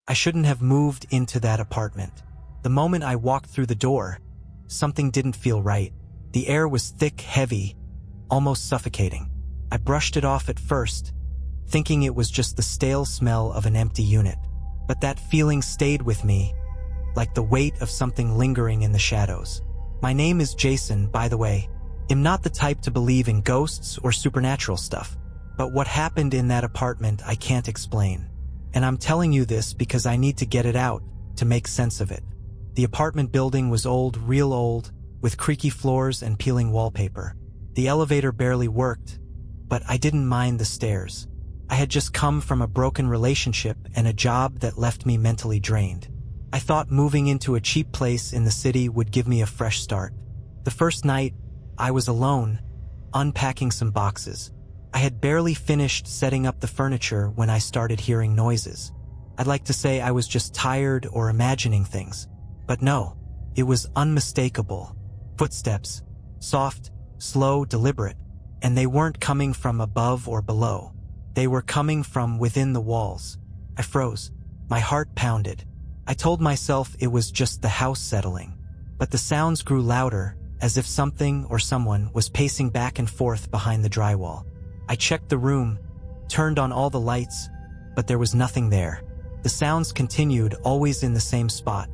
I shouldn't have moved into that apartment. The moment I walked through the door, something didn't feel right. The air was thick, heavy, almost suffocating. I brushed it off at first, thinking it was just the stale smell of an empty unit. But that feeling stayed with me, like the weight of something lingering in the shadows. My name is Jason, by the way. I'm not the type to believe in ghosts or supernatural stuff. But what happened in that apartment I can't explain. And I'm telling you this because I need to get it out, to make sense of it. The apartment building was old, real old, with creaky floors and peeling wallpaper. The elevator barely worked, but I didn't mind the stairs. I had just come from a broken relationship and a job that left me mentally drained. I thought moving into a cheap place in the city would give me a fresh start. The first night, I was alone, unpacking some boxes. I had barely finished setting up the furniture when I started hearing noises. I'd like to say I was just tired or imagining things, but no, it was unmistakable. Footsteps, soft, slow, deliberate, and they weren't coming from above or below. They were coming from within the walls. I froze. My heart pounded. I told myself it was just the house settling, but the sounds grew louder, as if something or someone was pacing back and forth behind the drywall. I checked the room, turned on all the lights, but there was nothing there. The sounds continued, always in the same spot.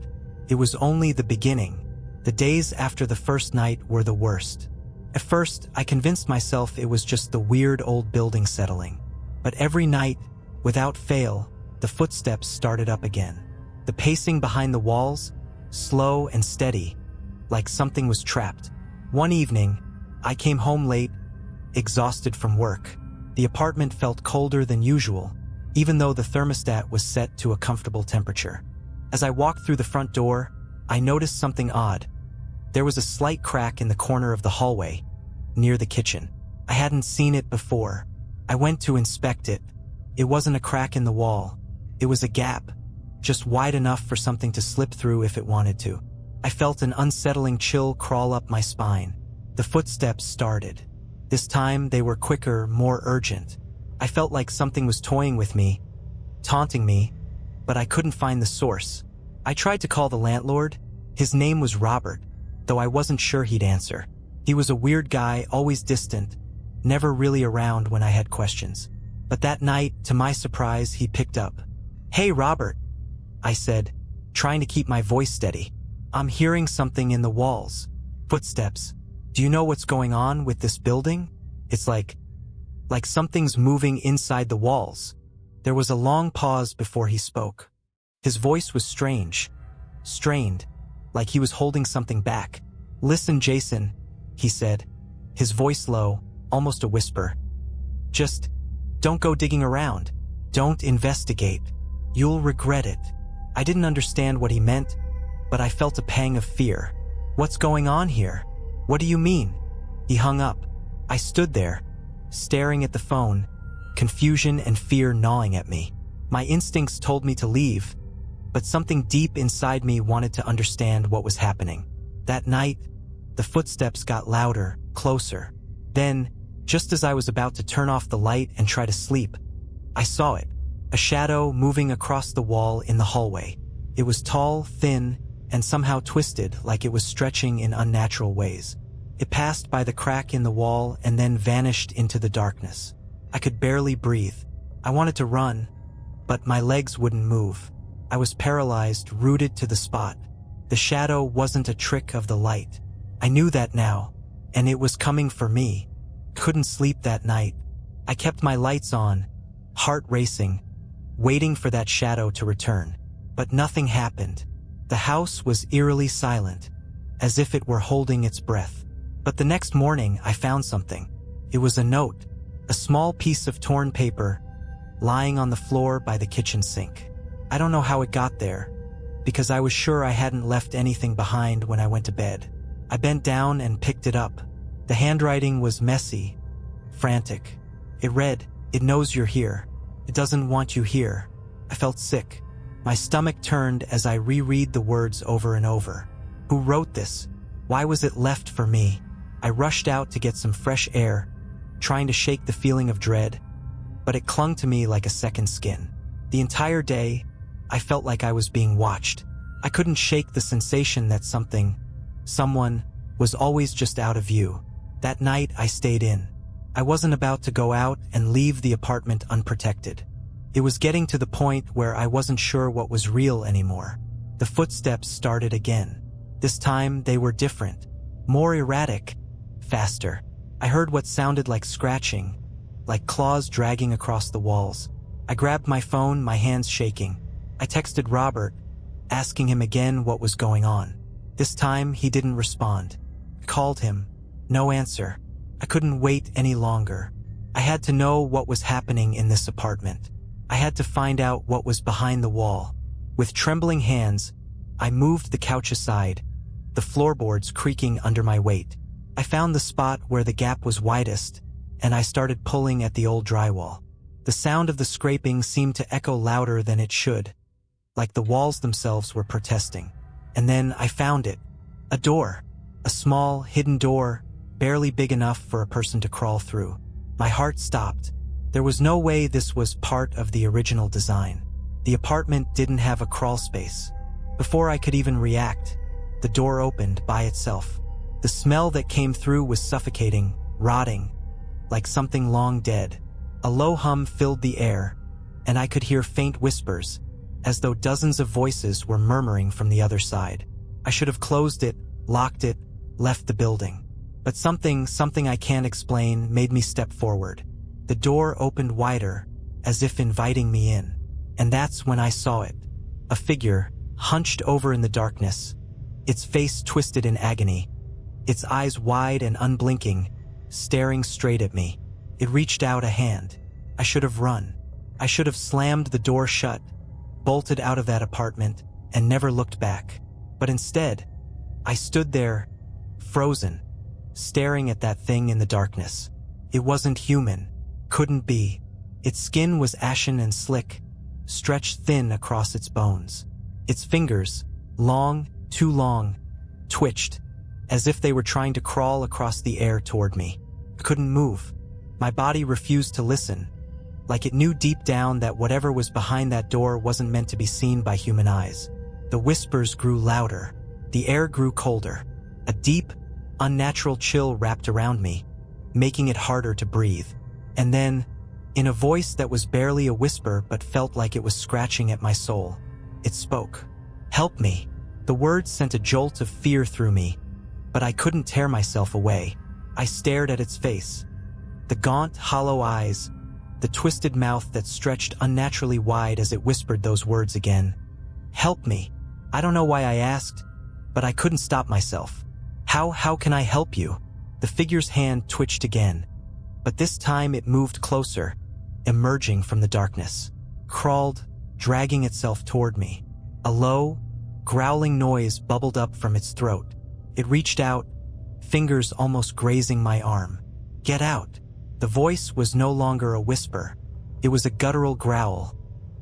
It was only the beginning. The days after the first night were the worst. At first, I convinced myself it was just the weird old building settling. But every night, without fail, the footsteps started up again. The pacing behind the walls, slow and steady, like something was trapped. One evening, I came home late, exhausted from work. The apartment felt colder than usual, even though the thermostat was set to a comfortable temperature. As I walked through the front door, I noticed something odd. There was a slight crack in the corner of the hallway, near the kitchen. I hadn't seen it before. I went to inspect it. It wasn't a crack in the wall. It was a gap, just wide enough for something to slip through if it wanted to. I felt an unsettling chill crawl up my spine. The footsteps started. This time they were quicker, more urgent. I felt like something was toying with me, taunting me, but I couldn't find the source. I tried to call the landlord. His name was Robert, though I wasn't sure he'd answer. He was a weird guy, always distant, never really around when I had questions. But that night, to my surprise, he picked up. "Hey, Robert," I said, trying to keep my voice steady. "I'm hearing something in the walls. Footsteps. Do you know what's going on with this building? It's like something's moving inside the walls." There was a long pause before he spoke. His voice was strange, strained, like he was holding something back. "Listen, Jason," he said, his voice low, almost a whisper. "Just don't go digging around. Don't investigate. You'll regret it." I didn't understand what he meant, but I felt a pang of fear. "What's going on here? What do you mean?" He hung up. I stood there, staring at the phone, confusion and fear gnawing at me. My instincts told me to leave, but something deep inside me wanted to understand what was happening. That night, the footsteps got louder, closer. Then, just as I was about to turn off the light and try to sleep, I saw it, a shadow moving across the wall in the hallway. It was tall, thin, and somehow twisted, like it was stretching in unnatural ways. It passed by the crack in the wall and then vanished into the darkness. I could barely breathe. I wanted to run, but my legs wouldn't move. I was paralyzed, rooted to the spot. The shadow wasn't a trick of the light. I knew that now, and it was coming for me. Couldn't sleep that night. I kept my lights on, heart racing, waiting for that shadow to return. But nothing happened. The house was eerily silent, as if it were holding its breath. But the next morning, I found something. It was a note, a small piece of torn paper, lying on the floor by the kitchen sink. I don't know how it got there, because I was sure I hadn't left anything behind when I went to bed. I bent down and picked it up. The handwriting was messy, frantic. It read, "It knows you're here. It doesn't want you here." I felt sick. My stomach turned as I reread the words over and over. Who wrote this? Why was it left for me? I rushed out to get some fresh air, trying to shake the feeling of dread, but it clung to me like a second skin. The entire day, I felt like I was being watched. I couldn't shake the sensation that someone, was always just out of view. That night, I stayed in. I wasn't about to go out and leave the apartment unprotected. It was getting to the point where I wasn't sure what was real anymore. The footsteps started again. This time, they were different, more erratic, faster. I heard what sounded like scratching, like claws dragging across the walls. I grabbed my phone, my hands shaking. I texted Robert, asking him again what was going on. This time, he didn't respond. I called him. No answer. I couldn't wait any longer. I had to know what was happening in this apartment. I had to find out what was behind the wall. With trembling hands, I moved the couch aside, the floorboards creaking under my weight. I found the spot where the gap was widest, and I started pulling at the old drywall. The sound of the scraping seemed to echo louder than it should, like the walls themselves were protesting. And then I found it. A door. A small, hidden door, barely big enough for a person to crawl through. My heart stopped. There was no way this was part of the original design. The apartment didn't have a crawl space. Before I could even react, the door opened by itself. The smell that came through was suffocating, rotting, like something long dead. A low hum filled the air, and I could hear faint whispers, as though dozens of voices were murmuring from the other side. I should have closed it, locked it, left the building. But something I can't explain made me step forward. The door opened wider, as if inviting me in. And that's when I saw it. A figure, hunched over in the darkness, its face twisted in agony, its eyes wide and unblinking, staring straight at me. It reached out a hand. I should have run. I should have slammed the door shut, bolted out of that apartment, and never looked back. But instead, I stood there, frozen, staring at that thing in the darkness. It wasn't human. Couldn't be. Its skin was ashen and slick, stretched thin across its bones. Its fingers, long, too long, twitched, as if they were trying to crawl across the air toward me. I couldn't move. My body refused to listen, like it knew deep down that whatever was behind that door wasn't meant to be seen by human eyes. The whispers grew louder. The air grew colder. A deep, unnatural chill wrapped around me, making it harder to breathe. And then, in a voice that was barely a whisper but felt like it was scratching at my soul, it spoke. "Help me." The words sent a jolt of fear through me, but I couldn't tear myself away. I stared at its face. The gaunt, hollow eyes, the twisted mouth that stretched unnaturally wide as it whispered those words again. "Help me." I don't know why I asked, but I couldn't stop myself. How can I help you?" The figure's hand twitched again, but this time it moved closer, emerging from the darkness. Crawled, dragging itself toward me. A low, growling noise bubbled up from its throat. It reached out, fingers almost grazing my arm. "Get out." The voice was no longer a whisper. It was a guttural growl,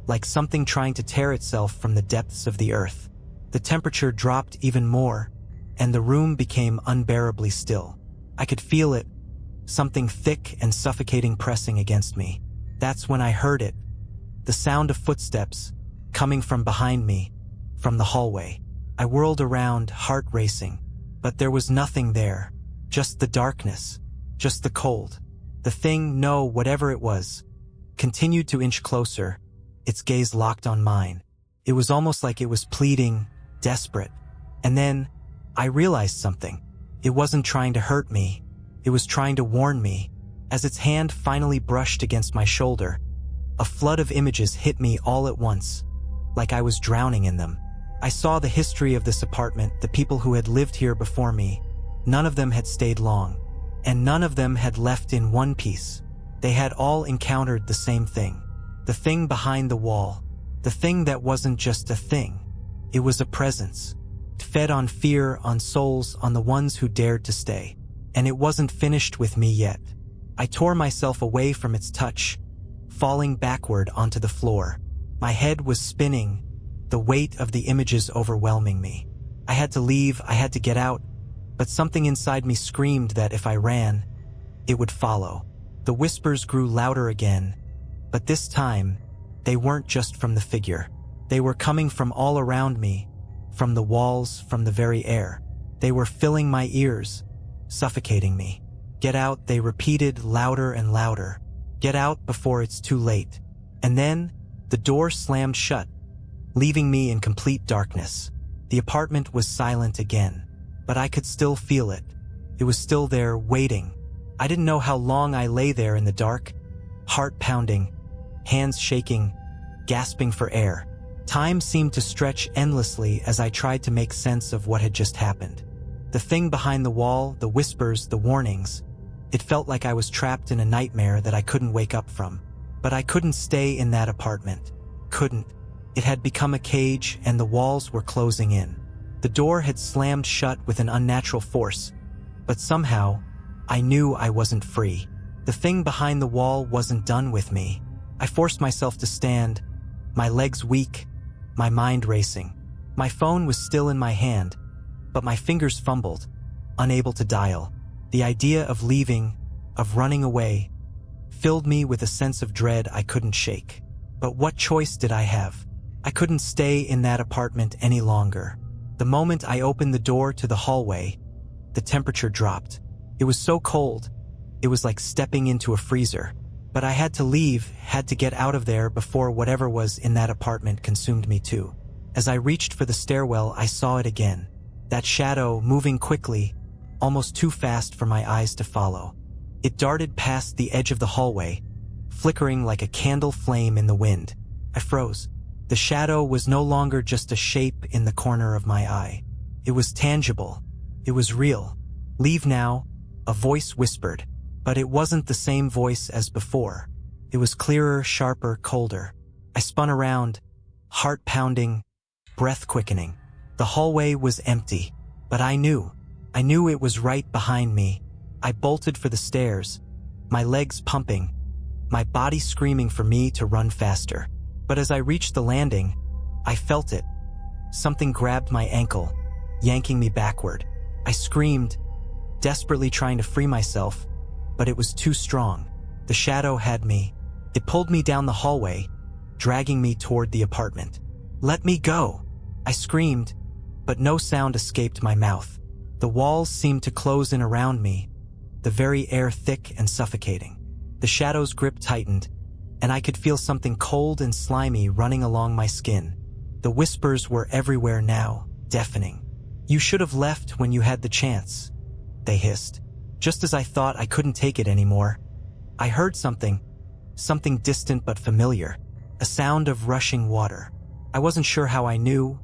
like something trying to tear itself from the depths of the earth. The temperature dropped even more, and the room became unbearably still. I could feel it, something thick and suffocating pressing against me. That's when I heard it, the sound of footsteps, coming from behind me, from the hallway. I whirled around, heart racing, but there was nothing there. Just the darkness, just the cold. The thing, no, whatever it was, continued to inch closer, its gaze locked on mine. It was almost like it was pleading, desperate. And then, I realized something. It wasn't trying to hurt me. It was trying to warn me. As its hand finally brushed against my shoulder, a flood of images hit me all at once, like I was drowning in them. I saw the history of this apartment, the people who had lived here before me. None of them had stayed long, and none of them had left in one piece. They had all encountered the same thing. The thing behind the wall. The thing that wasn't just a thing. It was a presence. It fed on fear, on souls, on the ones who dared to stay. And it wasn't finished with me yet. I tore myself away from its touch, falling backward onto the floor. My head was spinning, the weight of the images overwhelming me. I had to leave, I had to get out, but something inside me screamed that if I ran, it would follow. The whispers grew louder again, but this time, they weren't just from the figure. They were coming from all around me, from the walls, from the very air. They were filling my ears, suffocating me. "Get out," they repeated louder and louder. "Get out before it's too late." And then, the door slammed shut, leaving me in complete darkness. The apartment was silent again, but I could still feel it. It was still there, waiting. I didn't know how long I lay there in the dark, heart pounding, hands shaking, gasping for air. Time seemed to stretch endlessly as I tried to make sense of what had just happened. The thing behind the wall, the whispers, the warnings. It felt like I was trapped in a nightmare that I couldn't wake up from. But I couldn't stay in that apartment. Couldn't. It had become a cage, and the walls were closing in. The door had slammed shut with an unnatural force, but somehow, I knew I wasn't free. The thing behind the wall wasn't done with me. I forced myself to stand, my legs weak, my mind racing. My phone was still in my hand, but my fingers fumbled, unable to dial. The idea of leaving, of running away, filled me with a sense of dread I couldn't shake. But what choice did I have? I couldn't stay in that apartment any longer. The moment I opened the door to the hallway, the temperature dropped. It was so cold, it was like stepping into a freezer. But I had to leave, had to get out of there before whatever was in that apartment consumed me too. As I reached for the stairwell, I saw it again. That shadow moving quickly, almost too fast for my eyes to follow. It darted past the edge of the hallway, flickering like a candle flame in the wind. I froze. The shadow was no longer just a shape in the corner of my eye. It was tangible. It was real. "Leave now," a voice whispered. But it wasn't the same voice as before. It was clearer, sharper, colder. I spun around, heart pounding, breath quickening. The hallway was empty, but I knew it was right behind me. I bolted for the stairs, my legs pumping, my body screaming for me to run faster. But as I reached the landing, I felt it. Something grabbed my ankle, yanking me backward. I screamed, desperately trying to free myself, but it was too strong. The shadow had me. It pulled me down the hallway, dragging me toward the apartment. "Let me go!" I screamed, but no sound escaped my mouth. The walls seemed to close in around me, the very air thick and suffocating. The shadow's grip tightened, and I could feel something cold and slimy running along my skin. The whispers were everywhere now, deafening. "You should have left when you had the chance," they hissed. Just as I thought I couldn't take it anymore, I heard something distant but familiar, a sound of rushing water. I wasn't sure how I knew,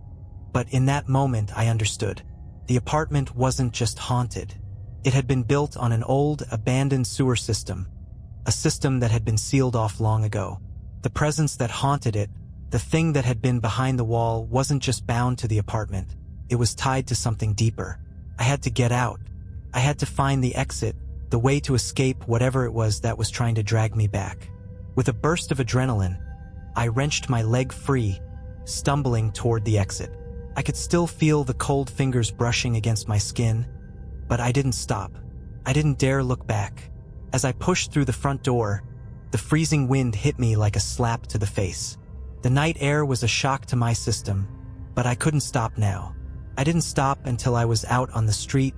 but in that moment I understood. The apartment wasn't just haunted. It had been built on an old, abandoned sewer system, a system that had been sealed off long ago. The presence that haunted it, the thing that had been behind the wall, wasn't just bound to the apartment. It was tied to something deeper. I had to get out. I had to find the exit, the way to escape whatever it was that was trying to drag me back. With a burst of adrenaline, I wrenched my leg free, stumbling toward the exit. I could still feel the cold fingers brushing against my skin, but I didn't stop. I didn't dare look back. As I pushed through the front door, the freezing wind hit me like a slap to the face. The night air was a shock to my system, but I couldn't stop now. I didn't stop until I was out on the street,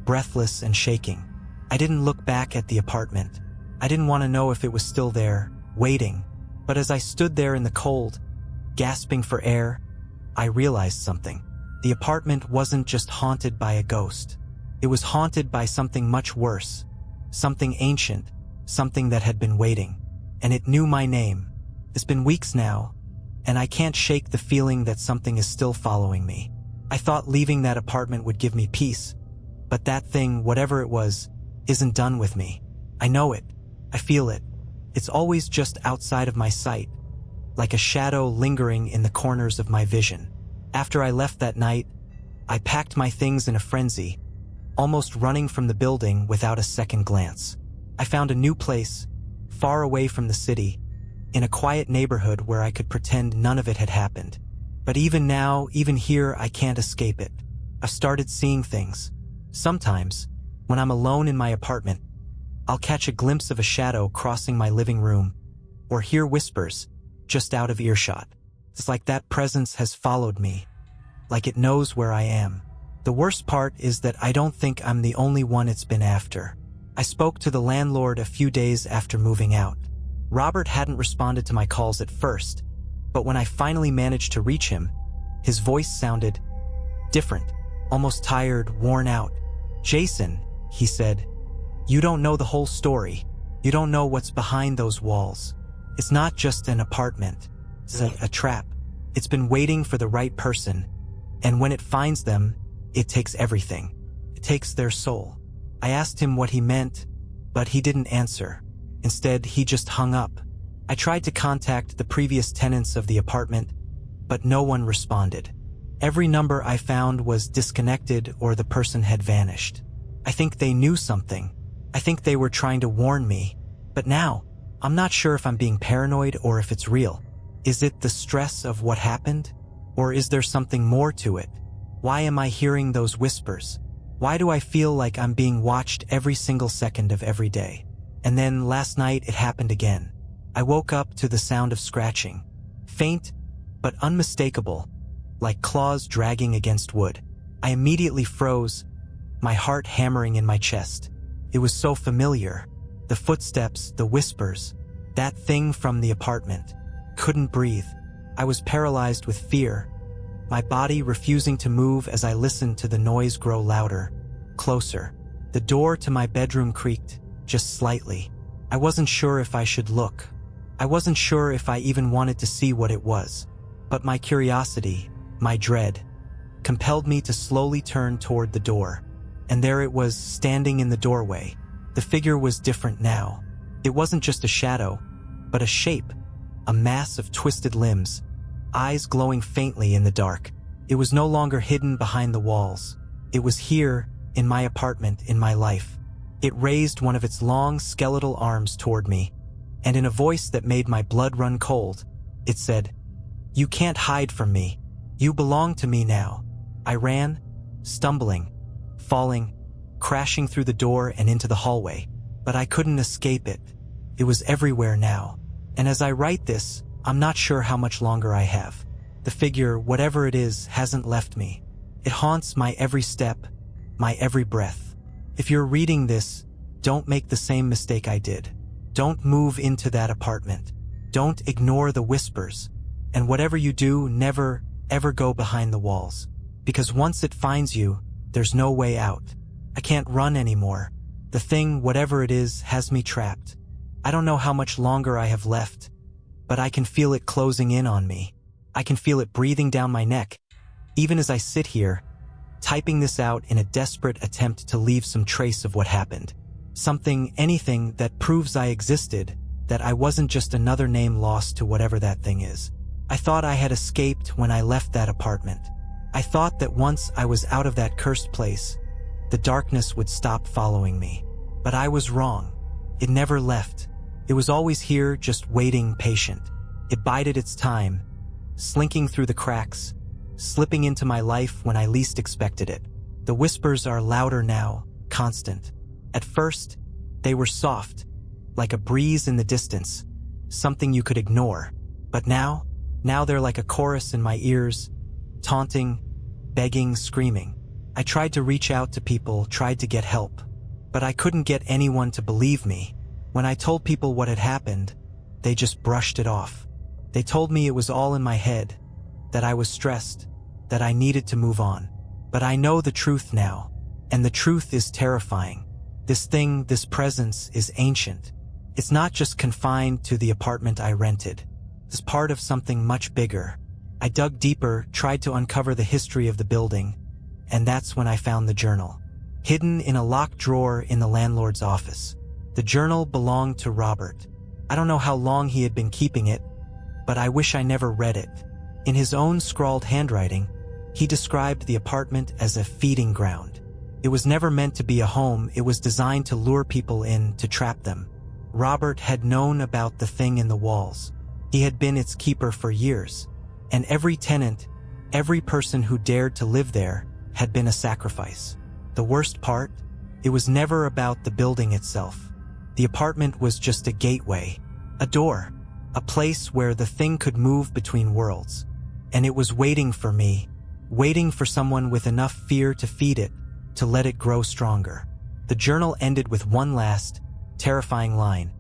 breathless and shaking. I didn't look back at the apartment. I didn't want to know if it was still there, waiting. But as I stood there in the cold, gasping for air, I realized something. The apartment wasn't just haunted by a ghost. It was haunted by something much worse, something ancient, something that had been waiting. And it knew my name. It's been weeks now, and I can't shake the feeling that something is still following me. I thought leaving that apartment would give me peace, but that thing, whatever it was, isn't done with me. I know it. I feel it. It's always just outside of my sight, like a shadow lingering in the corners of my vision. After I left that night, I packed my things in a frenzy, almost running from the building without a second glance. I found a new place, far away from the city, in a quiet neighborhood where I could pretend none of it had happened. But even now, even here, I can't escape it. I've started seeing things. Sometimes, when I'm alone in my apartment, I'll catch a glimpse of a shadow crossing my living room, or hear whispers just out of earshot. It's like that presence has followed me, like it knows where I am. The worst part is that I don't think I'm the only one it's been after. I spoke to the landlord a few days after moving out. Robert hadn't responded to my calls at first, but when I finally managed to reach him, his voice sounded different, almost tired, worn out. "Jason," he said, "you don't know the whole story. You don't know what's behind those walls. It's not just an apartment. It's a trap. It's been waiting for the right person, and when it finds them, it takes everything. It takes their soul." I asked him what he meant, but he didn't answer. Instead, he just hung up. I tried to contact the previous tenants of the apartment, but no one responded. Every number I found was disconnected or the person had vanished. I think they knew something. I think they were trying to warn me. But now, I'm not sure if I'm being paranoid or if it's real. Is it the stress of what happened? Or is there something more to it? Why am I hearing those whispers? Why do I feel like I'm being watched every single second of every day? And then last night it happened again. I woke up to the sound of scratching. Faint, but unmistakable, like claws dragging against wood. I immediately froze, my heart hammering in my chest. It was so familiar. The footsteps, the whispers, that thing from the apartment. Couldn't breathe. I was paralyzed with fear, my body refusing to move as I listened to the noise grow louder, closer. The door to my bedroom creaked, just slightly. I wasn't sure if I should look. I wasn't sure if I even wanted to see what it was. But my curiosity, my dread, compelled me to slowly turn toward the door. And there it was, standing in the doorway. The figure was different now. It wasn't just a shadow, but a shape, a mass of twisted limbs, eyes glowing faintly in the dark. It was no longer hidden behind the walls. It was here, in my apartment, in my life. It raised one of its long, skeletal arms toward me, and in a voice that made my blood run cold, it said, "You can't hide from me. You belong to me now." I ran, stumbling, falling, crashing through the door and into the hallway, but I couldn't escape it. It was everywhere now. And as I write this, I'm not sure how much longer I have. The figure, whatever it is, hasn't left me. It haunts my every step, my every breath. If you're reading this, don't make the same mistake I did. Don't move into that apartment. Don't ignore the whispers. And whatever you do, never, ever go behind the walls. Because once it finds you, there's no way out. I can't run anymore. The thing, whatever it is, has me trapped. I don't know how much longer I have left, but I can feel it closing in on me. I can feel it breathing down my neck, even as I sit here, typing this out in a desperate attempt to leave some trace of what happened. Something, anything that proves I existed, that I wasn't just another name lost to whatever that thing is. I thought I had escaped when I left that apartment. I thought that once I was out of that cursed place, the darkness would stop following me. But I was wrong. It never left. It was always here, just waiting, patient. It bided its time, slinking through the cracks, slipping into my life when I least expected it. The whispers are louder now, constant. At first, they were soft, like a breeze in the distance, something you could ignore. But now they're like a chorus in my ears, taunting, begging, screaming. I tried to reach out to people, tried to get help, but I couldn't get anyone to believe me. When I told people what had happened, they just brushed it off. They told me it was all in my head, that I was stressed, that I needed to move on. But I know the truth now, and the truth is terrifying. This thing, this presence, is ancient. It's not just confined to the apartment I rented. It's part of something much bigger. I dug deeper, tried to uncover the history of the building, and that's when I found the journal, hidden in a locked drawer in the landlord's office. The journal belonged to Robert. I don't know how long he had been keeping it, but I wish I never read it. In his own scrawled handwriting, he described the apartment as a feeding ground. It was never meant to be a home. It was designed to lure people in, to trap them. Robert had known about the thing in the walls. He had been its keeper for years, and every tenant, every person who dared to live there, had been a sacrifice. The worst part? It was never about the building itself. The apartment was just a gateway, a door, a place where the thing could move between worlds. And it was waiting for me, waiting for someone with enough fear to feed it, to let it grow stronger. The journal ended with one last, terrifying line.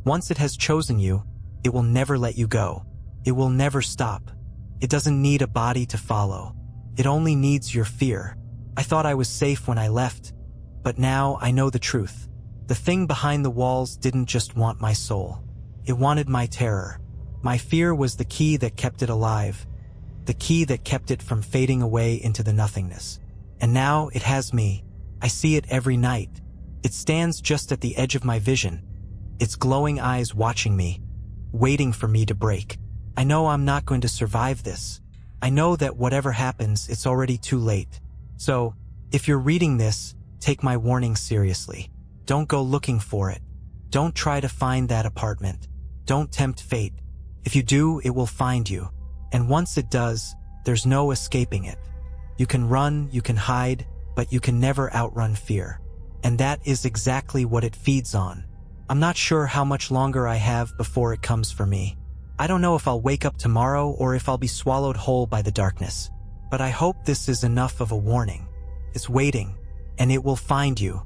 Once it has chosen you, it will never let you go. It will never stop. It doesn't need a body to follow. It only needs your fear. I thought I was safe when I left, but now I know the truth. The thing behind the walls didn't just want my soul. It wanted my terror. My fear was the key that kept it alive, the key that kept it from fading away into the nothingness. And now it has me. I see it every night. It stands just at the edge of my vision, its glowing eyes watching me, waiting for me to break. I know I'm not going to survive this. I know that whatever happens, it's already too late. So, if you're reading this, take my warning seriously. Don't go looking for it. Don't try to find that apartment. Don't tempt fate. If you do, it will find you. And once it does, there's no escaping it. You can run, you can hide, but you can never outrun fear. And that is exactly what it feeds on. I'm not sure how much longer I have before it comes for me. I don't know if I'll wake up tomorrow or if I'll be swallowed whole by the darkness. But I hope this is enough of a warning. It's waiting, and it will find you.